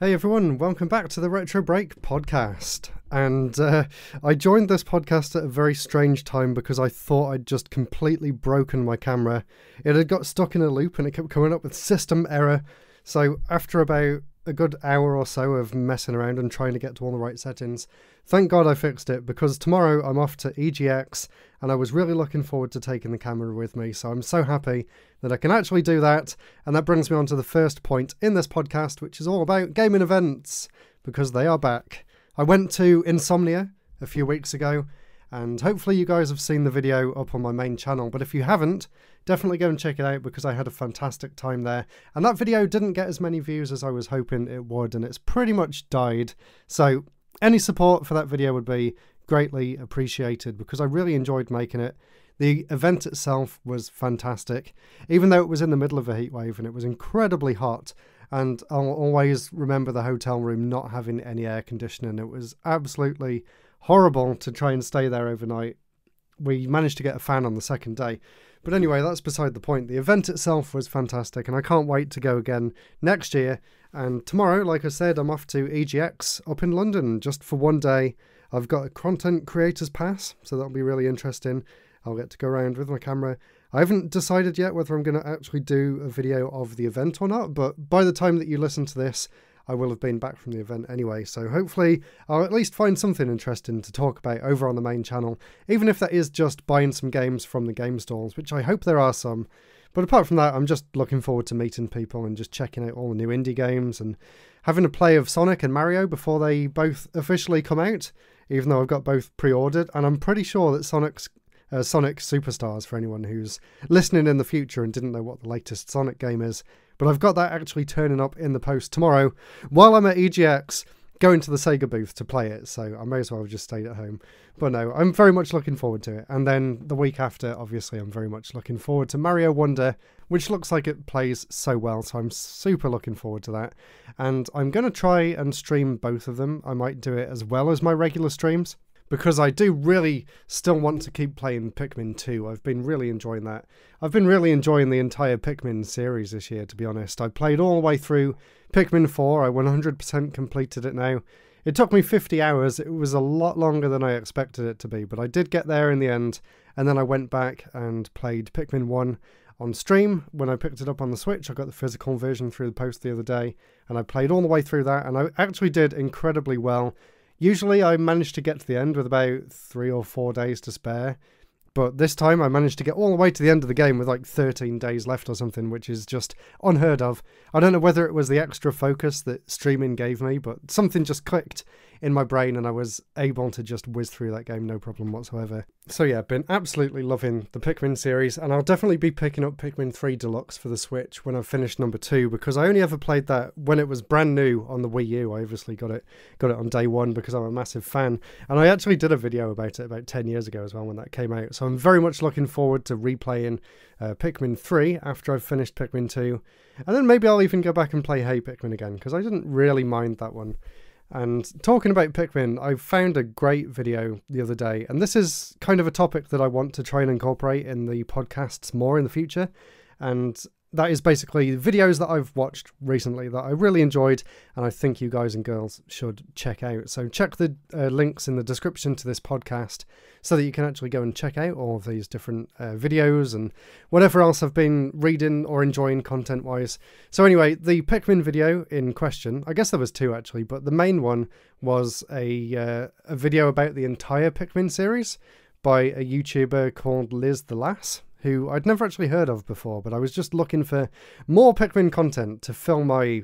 Hey everyone, welcome back to the RetroBreak Podcast. And I joined this podcast at a very strange time because I thought I'd just completely broken my camera. It had got stuck in a loop and it kept coming up with system error. So after about a good hour or so of messing around and trying to get to all the right settings, thank God I fixed it, because tomorrow I'm off to EGX and I was really looking forward to taking the camera with me. So I'm so happy that I can actually do that. And that brings me on to the first point in this podcast, which is all about gaming events, because they are back. I went to Insomnia a few weeks ago, and hopefully you guys have seen the video up on my main channel. But if you haven't, definitely go and check it out, because I had a fantastic time there. And that video didn't get as many views as I was hoping it would, and it's pretty much died. So any support for that video would be greatly appreciated, because I really enjoyed making it. The event itself was fantastic, even though it was in the middle of a heatwave and it was incredibly hot. And I'll always remember the hotel room not having any air conditioning. It was absolutely horrible to try and stay there overnight. We managed to get a fan on the second day. But anyway, that's beside the point. The event itself was fantastic, and I can't wait to go again next year. And tomorrow, like I said, I'm off to EGX up in London just for one day. I've got a content creators pass, so that'll be really interesting. I'll get to go around with my camera. I haven't decided yet whether I'm going to actually do a video of the event or not, but by the time that you listen to this, I will have been back from the event anyway, so hopefully I'll at least find something interesting to talk about over on the main channel, even if that is just buying some games from the game stalls, which I hope there are some. But apart from that, I'm just looking forward to meeting people and just checking out all the new indie games and having a play of Sonic and Mario before they both officially come out, even though I've got both pre-ordered, and I'm pretty sure that Sonic Superstars, for anyone who's listening in the future and didn't know what the latest Sonic game is. But I've got that actually turning up in the post tomorrow while I'm at EGX, going to the Sega booth to play it, so I may as well have just stayed at home. But no, I'm very much looking forward to it. And then the week after, obviously, I'm very much looking forward to Mario Wonder, which looks like it plays so well, so I'm super looking forward to that. And I'm going to try and stream both of them. I might do it as well as my regular streams, because I do really still want to keep playing Pikmin 2. I've been really enjoying that. I've been really enjoying the entire Pikmin series this year, to be honest. I played all the way through Pikmin 4. I 100% completed it now. It took me 50 hours. It was a lot longer than I expected it to be, but I did get there in the end. And then I went back and played Pikmin 1 on stream. When I picked it up on the Switch, I got the physical version through the post the other day, and I played all the way through that, and I actually did incredibly well. Usually I manage to get to the end with about 3 or 4 days to spare, but this time I managed to get all the way to the end of the game with like 13 days left or something, which is just unheard of. I don't know whether it was the extra focus that streaming gave me, but something just clicked in my brain and I was able to just whiz through that game no problem whatsoever. So yeah, been absolutely loving the Pikmin series, and I'll definitely be picking up Pikmin 3 Deluxe for the Switch when I've finished number 2, because I only ever played that when it was brand new on the Wii U. I obviously got it on day one because I'm a massive fan, and I actually did a video about it about 10 years ago as well when that came out. So I'm very much looking forward to replaying Pikmin 3 after I've finished Pikmin 2, and then maybe I'll even go back and play Hey Pikmin again, because I didn't really mind that one. And talking about Pikmin, I found a great video the other day, and this is kind of a topic that I want to try and incorporate in the podcasts more in the future, and that is basically videos that I've watched recently that I really enjoyed and I think you guys and girls should check out. So check the links in the description to this podcast so that you can actually go and check out all of these different videos and whatever else I've been reading or enjoying content-wise. So anyway, the Pikmin video in question, I guess there was 2 actually, but the main one was a video about the entire Pikmin series by a YouTuber called Liz the Lass, who I'd never actually heard of before, but I was just looking for more Pikmin content to fill my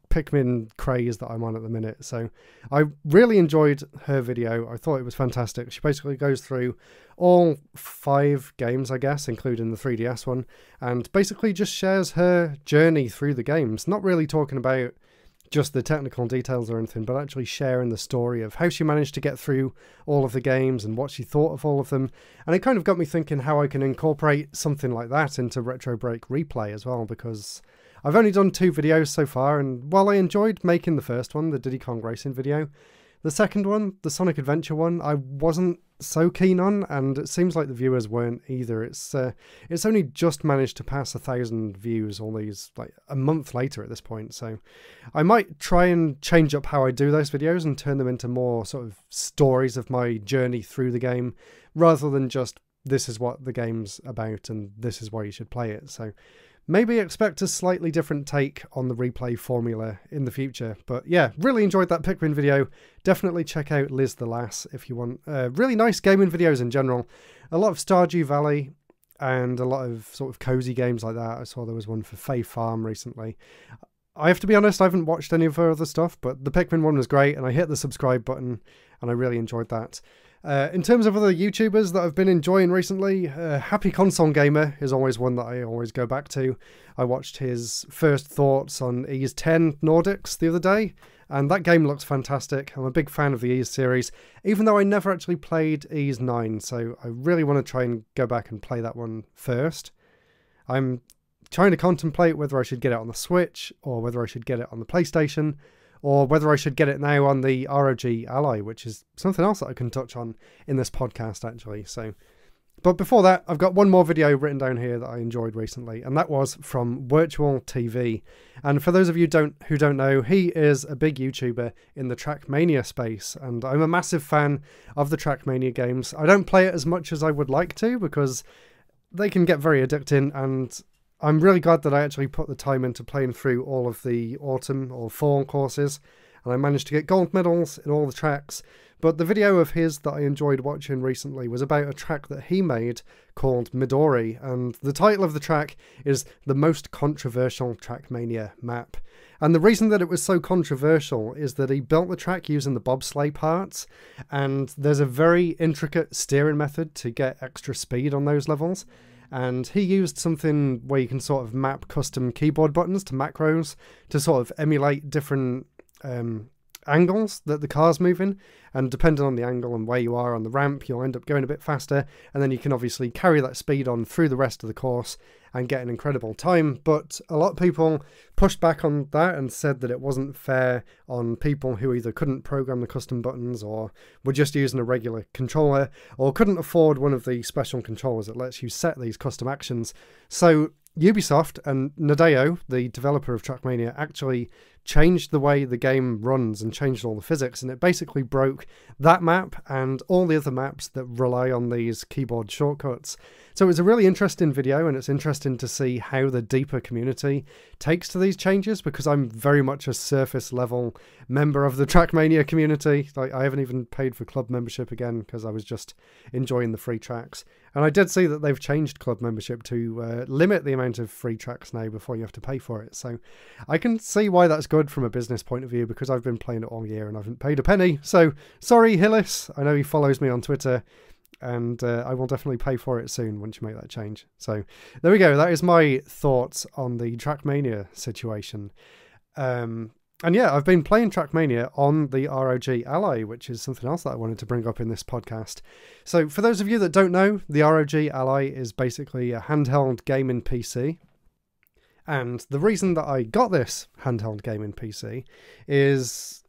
Pikmin craze that I'm on at the minute. So I really enjoyed her video. I thought it was fantastic. She basically goes through all 5 games, I guess, including the 3DS one, and basically just shares her journey through the games, not really talking about just the technical details or anything, but actually sharing the story of how she managed to get through all of the games and what she thought of all of them. And it kind of got me thinking how I can incorporate something like that into RetroBreak Replay as well, because I've only done 2 videos so far, and while I enjoyed making the first one, the Diddy Kong Racing video, the second one, the Sonic Adventure one, I wasn't so keen on, and it seems like the viewers weren't either. It's only just managed to pass 1,000 views all these, like, a month later at this point, so I might try and change up how I do those videos and turn them into more sort of stories of my journey through the game, rather than just this is what the game's about and this is why you should play it. So maybe expect a slightly different take on the replay formula in the future. But yeah, really enjoyed that Pikmin video. Definitely check out Liz the Lass if you want really nice gaming videos in general. A lot of Stardew Valley and a lot of sort of cozy games like that. I saw there was one for Fae Farm recently. I have to be honest, I haven't watched any of her other stuff, but the Pikmin one was great, and I hit the subscribe button, and I really enjoyed that. In terms of other YouTubers that I've been enjoying recently, Happy Console Gamer is always one that I always go back to. I watched his first thoughts on Ys 10 Nordics the other day, and that game looks fantastic. I'm a big fan of the Ys series, even though I never actually played Ys 9, so I really want to try and go back and play that one first. I'm trying to contemplate whether I should get it on the Switch, or whether I should get it on the PlayStation, or whether I should get it now on the ROG Ally, which is something else that I can touch on in this podcast, actually. So, but before that, I've got one more video written down here that I enjoyed recently, and that was from Virtual TV. And for those of you who don't know, he is a big YouTuber in the Trackmania space, and I'm a massive fan of the Trackmania games. I don't play it as much as I would like to, because they can get very addicting, and I'm really glad that I actually put the time into playing through all of the autumn or fall courses, and I managed to get gold medals in all the tracks. But the video of his that I enjoyed watching recently was about a track that he made called Midori, and the title of the track is The Most Controversial Trackmania Map. And the reason that it was so controversial is that he built the track using the bobsleigh parts, and there's a very intricate steering method to get extra speed on those levels. And he used something where you can sort of map custom keyboard buttons to macros to sort of emulate different angles that the car's moving, and depending on the angle and where you are on the ramp, you'll end up going a bit faster, and then you can obviously carry that speed on through the rest of the course and get an incredible time. But a lot of people pushed back on that and said that it wasn't fair on people who either couldn't program the custom buttons, or were just using a regular controller, or couldn't afford one of the special controllers that lets you set these custom actions. So Ubisoft and Nadeo, the developer of Trackmania, actually changed the way the game runs and changed all the physics, and it basically broke that map and all the other maps that rely on these keyboard shortcuts. So it was a really interesting video, and it's interesting to see how the deeper community takes to these changes, because I'm very much a surface level member of the Trackmania community. Like, I haven't even paid for club membership again because I was just enjoying the free tracks. And I did see that they've changed club membership to limit the amount of free tracks now before you have to pay for it. So I can see why that's good from a business point of view, because I've been playing it all year and I haven't paid a penny. So sorry, Hillis. I know he follows me on Twitter, and I will definitely pay for it soon once you make that change. So there we go. That is my thoughts on the Trackmania situation. And yeah, I've been playing Trackmania on the ROG Ally, which is something else that I wanted to bring up in this podcast. So for those of you that don't know, the ROG Ally is basically a handheld gaming PC. And the reason that I got this handheld gaming PC is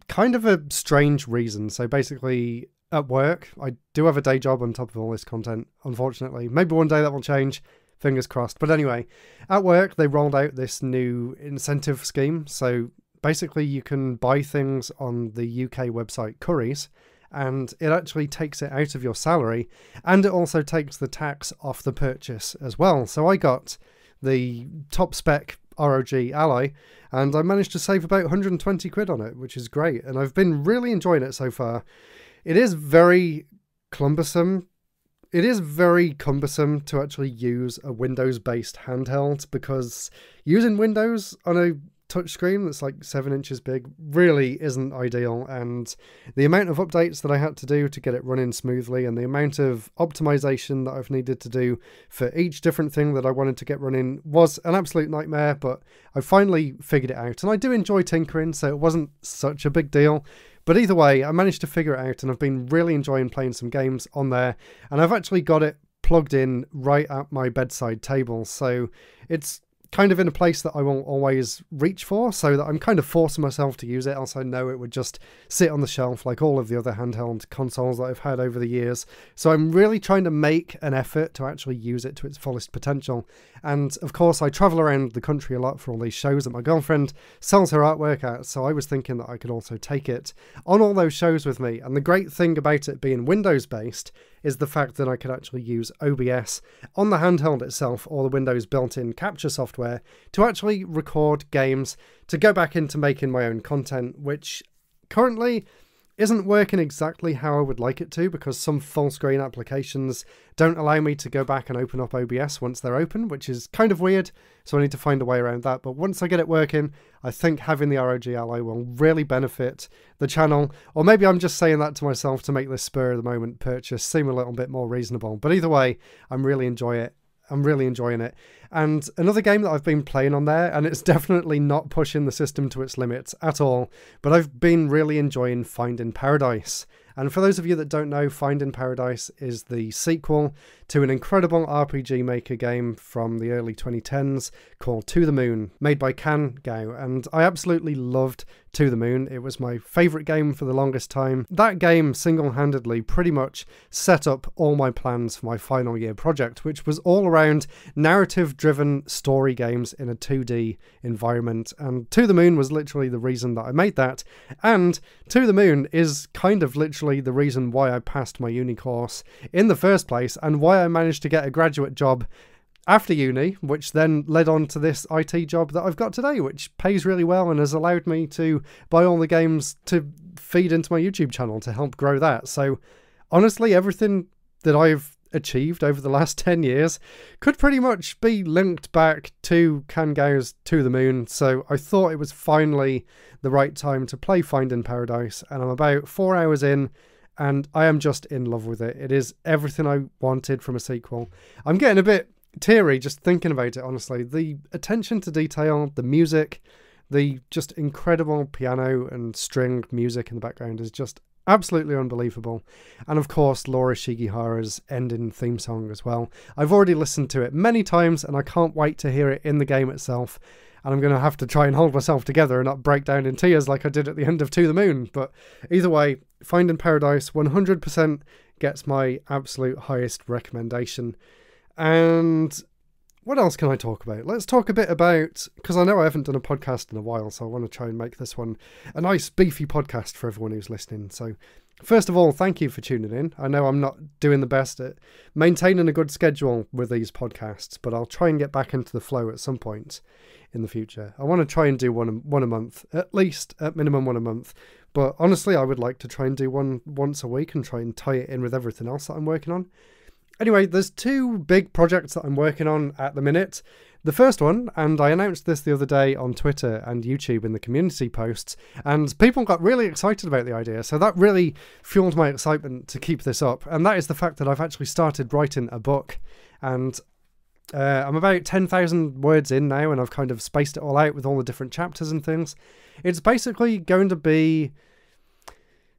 kind of a strange reason. So basically, at work, I do have a day job on top of all this content, unfortunately. Maybe one day that will change. Fingers crossed. But anyway, at work, they rolled out this new incentive scheme. So basically, you can buy things on the UK website Currys, and it actually takes it out of your salary, and it also takes the tax off the purchase as well. So I got the top spec ROG Ally, and I managed to save about 120 quid on it, which is great. And I've been really enjoying it so far. It is very cumbersome. It is very cumbersome to actually use a Windows-based handheld, because using Windows on a touchscreen that's like 7 inches big really isn't ideal, and the amount of updates that I had to do to get it running smoothly, and the amount of optimization that I've needed to do for each different thing that I wanted to get running was an absolute nightmare. But I finally figured it out, and I do enjoy tinkering, so it wasn't such a big deal. But either way, I managed to figure it out, and I've been really enjoying playing some games on there, and I've actually got it plugged in right at my bedside table, so it's kind of in a place that I won't always reach for, so that I'm kind of forcing myself to use it, else I know it would just sit on the shelf like all of the other handheld consoles that I've had over the years. So I'm really trying to make an effort to actually use it to its fullest potential. And of course I travel around the country a lot for all these shows that my girlfriend sells her artwork at, so I was thinking that I could also take it on all those shows with me. And the great thing about it being Windows based is the fact that I could actually use OBS on the handheld itself, or the Windows built-in capture software, to actually record games, to go back into making my own content, which currently isn't working exactly how I would like it to, because some full screen applications don't allow me to go back and open up OBS once they're open, which is kind of weird, so I need to find a way around that. But once I get it working, I think having the ROG Ally will really benefit the channel, or maybe I'm just saying that to myself to make this spur of the moment purchase seem a little bit more reasonable. But either way, I'm really enjoying it. And another game that I've been playing on there, and it's definitely not pushing the system to its limits at all, but I've been really enjoying Finding Paradise. And for those of you that don't know, Finding Paradise is the sequel to an incredible RPG Maker game from the early 2010s called To the Moon, made by Can Gao, and I absolutely loved To the Moon. It was my favourite game for the longest time. That game single-handedly pretty much set up all my plans for my final year project, which was all around narrative-driven story games in a 2D environment, and To the Moon was literally the reason that I made that, and To the Moon is kind of literally the reason why I passed my uni course in the first place, and why I managed to get a graduate job after uni, which then led on to this IT job that I've got today, which pays really well and has allowed me to buy all the games to feed into my YouTube channel to help grow that. So honestly, everything that I've achieved over the last 10 years could pretty much be linked back to Can Gao's To the Moon. So I thought it was finally the right time to play Finding Paradise, and I'm about 4 hours in, and I am just in love with it. It is everything I wanted from a sequel. I'm getting a bit teary just thinking about it, honestly. The attention to detail, the music, the just incredible piano and string music in the background is just absolutely unbelievable. And of course, Laura Shigihara's ending theme song as well. I've already listened to it many times, and I can't wait to hear it in the game itself. And I'm going to have to try and hold myself together and not break down in tears like I did at the end of To the Moon. But either way, Finding Paradise 100% gets my absolute highest recommendation. And what else can I talk about? Let's talk a bit about, because I know I haven't done a podcast in a while, so I want to try and make this one a nice beefy podcast for everyone who's listening. So first of all, thank you for tuning in. I know I'm not doing the best at maintaining a good schedule with these podcasts, but I'll try and get back into the flow at some point in the future. I want to try and do one a month, at least, at minimum one a month. But honestly, I would like to try and do one once a week and try and tie it in with everything else that I'm working on. Anyway, there's two big projects that I'm working on at the minute. The first one, and I announced this the other day on Twitter and YouTube in the community posts, and people got really excited about the idea, so that really fueled my excitement to keep this up, and that is the fact that I've actually started writing a book. And I'm about 10,000 words in now, and I've kind of spaced it all out with all the different chapters and things. It's basically going to be,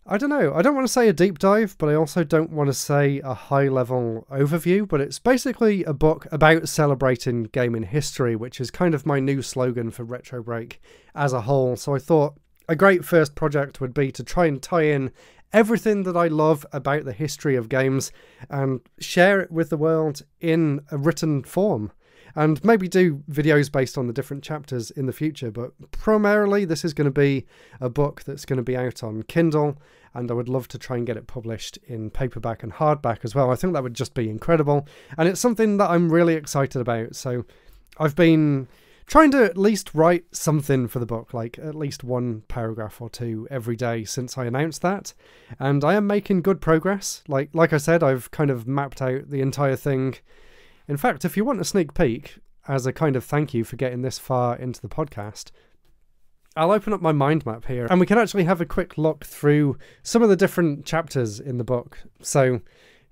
I don't know, I don't want to say a deep dive, but I also don't want to say a high-level overview, but it's basically a book about celebrating gaming history, which is kind of my new slogan for RetroBreak as a whole. So I thought a great first project would be to try and tie in everything that I love about the history of games and share it with the world in a written form. And maybe do videos based on the different chapters in the future, but primarily this is going to be a book that's going to be out on Kindle, and I would love to try and get it published in paperback and hardback as well. I think that would just be incredible, and it's something that I'm really excited about. So I've been trying to at least write something for the book, like at least one paragraph or two every day since I announced that, and I am making good progress. Like I said, I've kind of mapped out the entire thing. In fact, if you want a sneak peek, as a kind of thank you for getting this far into the podcast, I'll open up my mind map here, and we can actually have a quick look through some of the different chapters in the book. So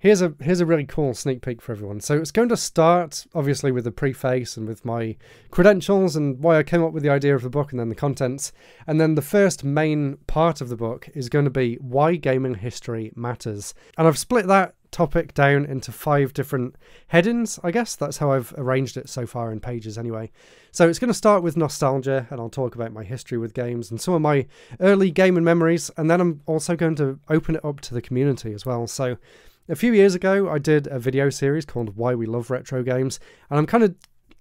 here's a really cool sneak peek for everyone. So it's going to start, obviously, with a preface and with my credentials and why I came up with the idea of the book, and then the contents. And then the first main part of the book is going to be why gaming history matters. And I've split that topic down into 5 different headings, I guess. That's how I've arranged it so far in pages anyway. So it's going to start with nostalgia, and I'll talk about my history with games and some of my early gaming memories, and then I'm also going to open it up to the community as well. So a few years ago, I did a video series called Why We Love Retro Games, and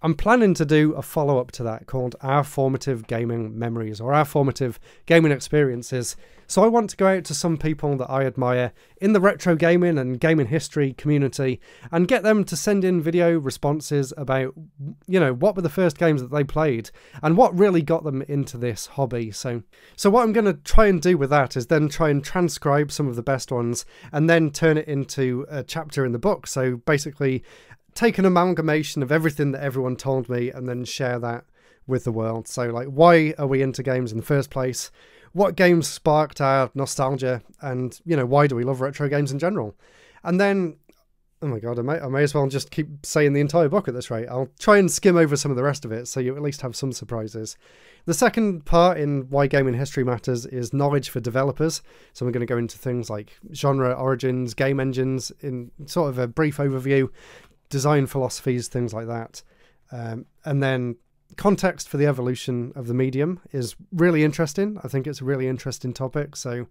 I'm planning to do a follow-up to that called Our Formative Gaming Memories, or Our Formative Gaming Experiences. So I want to go out to some people that I admire in the retro gaming and gaming history community and get them to send in video responses about, what were the first games that they played and what really got them into this hobby. So what I'm going to try and do with that is then try and transcribe some of the best ones and then turn it into a chapter in the book. So basically take an amalgamation of everything that everyone told me and then share that with the world. So like, why are we into games in the first place? What games sparked our nostalgia? And, why do we love retro games in general? And then, oh my God, I may as well just keep saying the entire book at this rate. I'll try and skim over some of the rest of it so you at least have some surprises. The second part in why gaming history matters is knowledge for developers. So we're going to go into things like genre origins, game engines in sort of a brief overview, design philosophies, things like that. And then context for the evolution of the medium is really interesting. I think it's a really interesting topic. So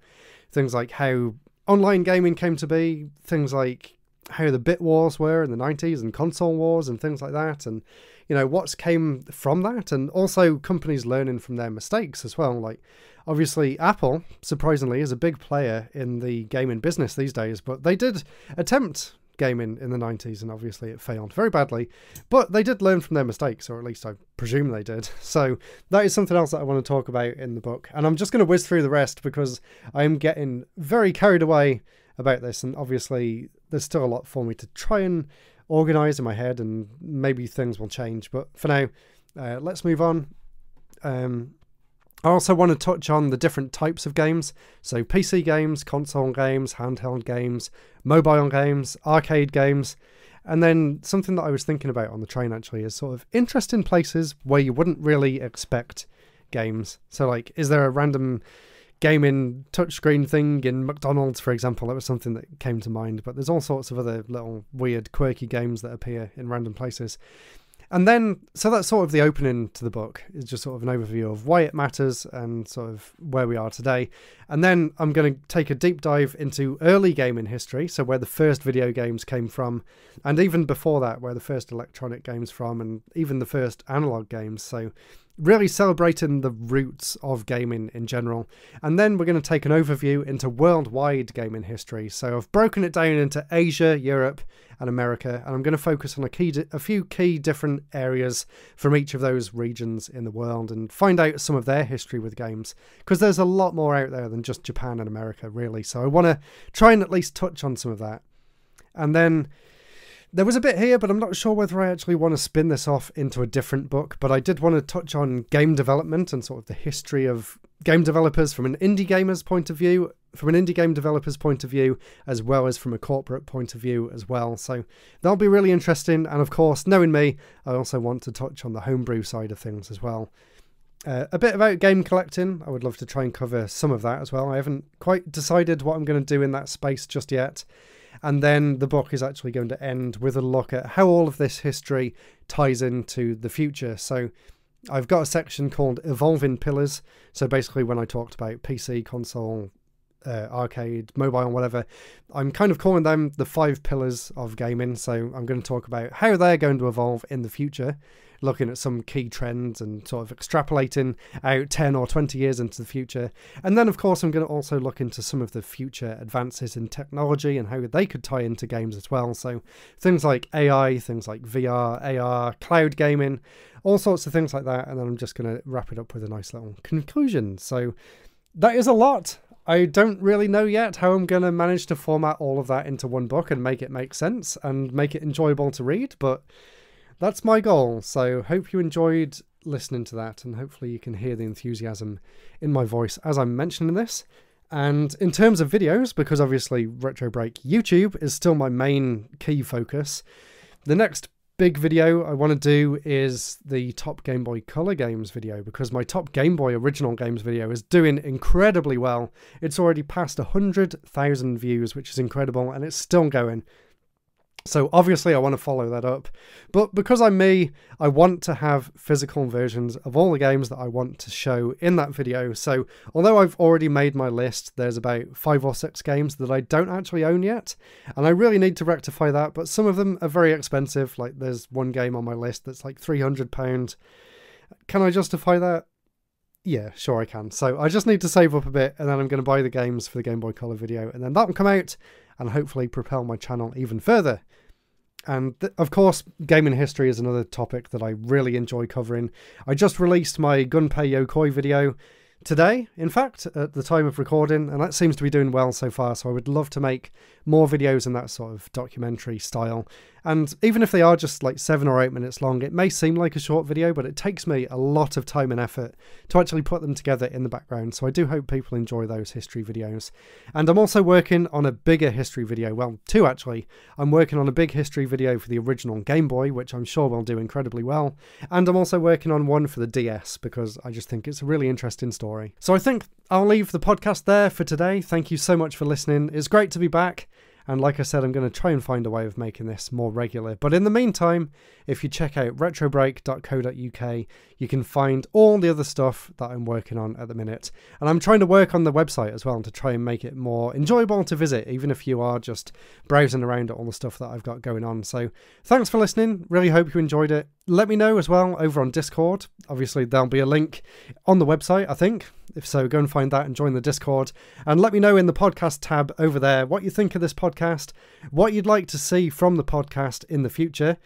things like how online gaming came to be, things like how the bit wars were in the 90s and console wars and things like that. And, what's came from that, and also companies learning from their mistakes as well. Like, obviously, Apple, surprisingly, is a big player in the gaming business these days, but they did attempt gaming in the 90s and obviously it failed very badly, but they did learn from their mistakes, or at least I presume they did. So that is something else that I want to talk about in the book, and I'm just going to whiz through the rest because I am getting very carried away about this, and obviously there's still a lot for me to try and organize in my head, and maybe things will change, but for now let's move on. I also want to touch on the different types of games. So PC games, console games, handheld games, mobile games, arcade games. And then something that I was thinking about on the train actually is sort of interesting places where you wouldn't really expect games. So like, is there a random gaming touchscreen thing in McDonald's, for example? That was something that came to mind. But there's all sorts of other little weird, quirky games that appear in random places. And then, so that's sort of the opening to the book, is just sort of an overview of why it matters and sort of where we are today. And then I'm going to take a deep dive into early gaming history, so where the first video games came from, and even before that, where the first electronic games from, and even the first analog games. So really celebrating the roots of gaming in general. And then we're going to take an overview into worldwide gaming history. So I've broken it down into Asia, Europe, and America, and I'm going to focus on a few key different areas from each of those regions in the world and find out some of their history with games, because there's a lot more out there than just Japan and America, really. So I want to try and at least touch on some of that. And then there was a bit here, but I'm not sure whether I actually want to spin this off into a different book, but I did want to touch on game development and sort of the history of game developers from an indie gamer's point of view, from an indie game developer's point of view, as well as from a corporate point of view as well. So that'll be really interesting. And of course, knowing me, I also want to touch on the homebrew side of things as well. A bit about game collecting. I would love to try and cover some of that as well. I haven't quite decided what I'm going to do in that space just yet. And then the book is actually going to end with a look at how all of this history ties into the future. So I've got a section called Evolving Pillars. So basically when I talked about PC, console, arcade, mobile, whatever, I'm kind of calling them the 5 pillars of gaming. So I'm going to talk about how they're going to evolve in the future, looking at some key trends and sort of extrapolating out 10 or 20 years into the future. And then, of course, I'm going to also look into some of the future advances in technology and how they could tie into games as well. So things like AI, things like VR, AR, cloud gaming, all sorts of things like that. And then I'm just going to wrap it up with a nice little conclusion. So that is a lot. I don't really know yet how I'm going to manage to format all of that into one book and make it make sense and make it enjoyable to read, but that's my goal. So hope you enjoyed listening to that, and hopefully you can hear the enthusiasm in my voice as I'm mentioning this. And in terms of videos, because obviously RetroBreak YouTube is still my main key focus, the next big video I want to do is the top Game Boy Color games video, because my top Game Boy original games video is doing incredibly well. It's already passed 100,000 views, which is incredible, and it's still going. So obviously I want to follow that up, but because I'm me, I want to have physical versions of all the games that I want to show in that video. So although I've already made my list, there's about 5 or 6 games that I don't actually own yet, and I really need to rectify that, but some of them are very expensive. Like there's one game on my list that's like £300. Can I justify that? Yeah, sure I can. So I just need to save up a bit, and then I'm going to buy the games for the Game Boy Color video, and then that will come out and hopefully propel my channel even further. And of course, gaming history is another topic that I really enjoy covering. I just released my Gunpei Yokoi video today, in fact, at the time of recording, and that seems to be doing well so far, so I would love to make more videos in that sort of documentary style. And even if they are just like 7 or 8 minutes long, it may seem like a short video, but it takes me a lot of time and effort to actually put them together in the background, so I do hope people enjoy those history videos. And I'm also working on a bigger history video, well, 2 actually. I'm working on a big history video for the original Game Boy, which I'm sure will do incredibly well, and I'm also working on one for the DS, because I just think it's a really interesting story. So I think I'll leave the podcast there for today. Thank you so much for listening. It's great to be back. And like I said, I'm going to try and find a way of making this more regular. But in the meantime, if you check out retrobreak.co.uk, you can find all the other stuff that I'm working on at the minute. And I'm trying to work on the website as well to try and make it more enjoyable to visit, even if you are just browsing around at all the stuff that I've got going on. So thanks for listening. Really hope you enjoyed it. Let me know as well over on Discord. Obviously, there'll be a link on the website, I think. If so, go and find that and join the Discord. And let me know in the podcast tab over there what you think of this podcast, what you'd like to see from the podcast in the future,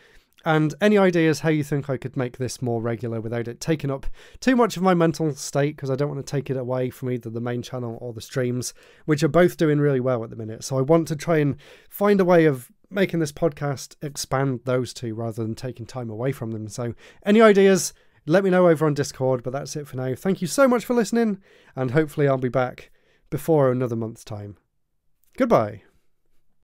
and any ideas how you think I could make this more regular without it taking up too much of my mental state, because I don't want to take it away from either the main channel or the streams, which are both doing really well at the minute. So I want to try and find a way of making this podcast expand those two rather than taking time away from them. So any ideas, let me know over on Discord, but that's it for now. Thank you so much for listening, and hopefully I'll be back before another month's time. Goodbye.